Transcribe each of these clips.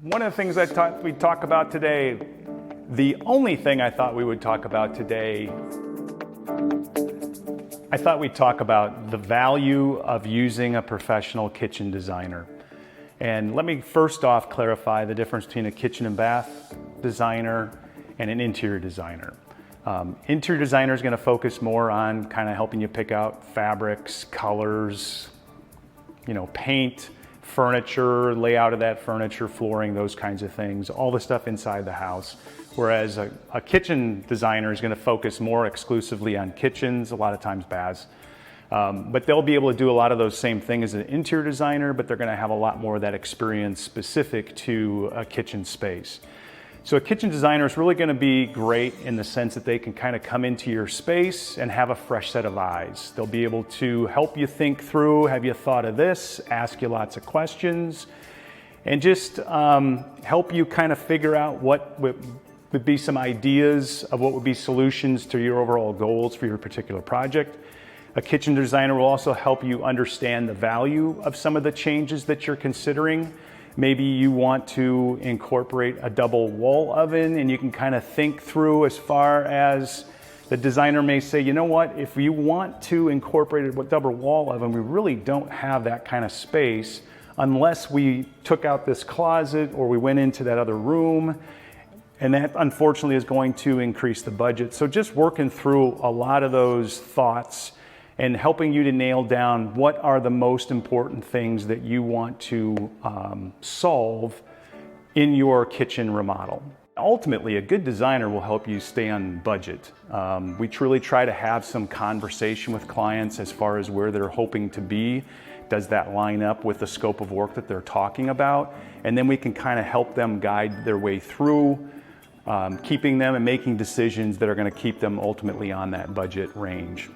One of the things I thought we'd talk about today, the only thing I thought we would talk about today, I thought we'd talk about the value of using a professional kitchen designer. And let me first off clarify the difference between a kitchen and bath designer and an interior designer. Interior designer is going to focus more on kind of helping you pick out fabrics, colors, paint, furniture, layout of that furniture, flooring, those kinds of things, all the stuff inside the house. Whereas a kitchen designer is going to focus more exclusively on kitchens, a lot of times baths. But they'll be able to do a lot of those same things as an interior designer, but they're going to have a lot more of that experience specific to a kitchen space. So a kitchen designer is really going to be great in the sense that they can kind of come into your space and have a fresh set of eyes. They'll be able to help you think through, have you thought of this, ask you lots of questions, and just help you kind of figure out what would be some ideas of what would be solutions to your overall goals for your particular project. A kitchen designer will also help you understand the value of some of the changes that you're considering. Maybe you want to incorporate a double wall oven, and you can kind of think through as far as the designer may say, you know what, if you want to incorporate a double wall oven, we really don't have that kind of space unless we took out this closet or we went into that other room. And that unfortunately is going to increase the budget. So just working through a lot of those thoughts and helping you to nail down what are the most important things that you want to solve in your kitchen remodel. Ultimately, a good designer will help you stay on budget. We truly try to have some conversation with clients as far as where they're hoping to be. Does that line up with the scope of work that they're talking about? And then we can kind of help them guide their way through keeping them and making decisions that are going to keep them ultimately on that budget range.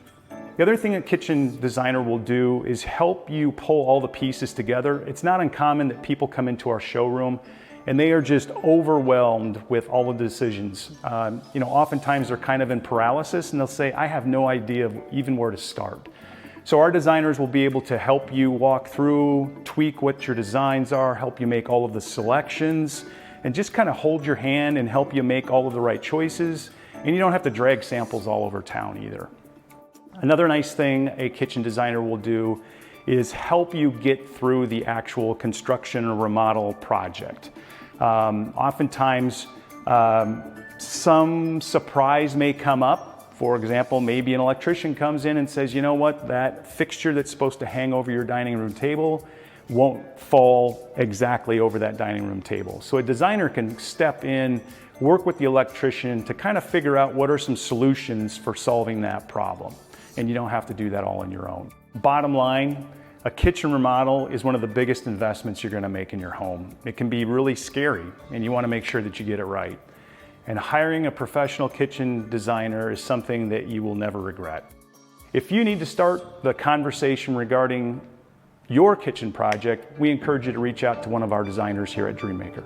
The other thing a kitchen designer will do is help you pull all the pieces together. It's not uncommon that people come into our showroom and they are just overwhelmed with all of the decisions. Oftentimes they're kind of in paralysis and they'll say, I have no idea even where to start. So our designers will be able to help you walk through, tweak what your designs are, help you make all of the selections, and just kind of hold your hand and help you make all of the right choices. And you don't have to drag samples all over town either. Another nice thing a kitchen designer will do is help you get through the actual construction or remodel project. Oftentimes, some surprise may come up. For example, maybe an electrician comes in and says, you know what, that fixture that's supposed to hang over your dining room table won't fall exactly over that dining room table. So a designer can step in, work with the electrician to kind of figure out what are some solutions for solving that problem. And you don't have to do that all on your own. Bottom line, a kitchen remodel is one of the biggest investments you're going to make in your home. It can be really scary, and you want to make sure that you get it right. And hiring a professional kitchen designer is something that you will never regret. If you need to start the conversation regarding your kitchen project, we encourage you to reach out to one of our designers here at Dreammaker.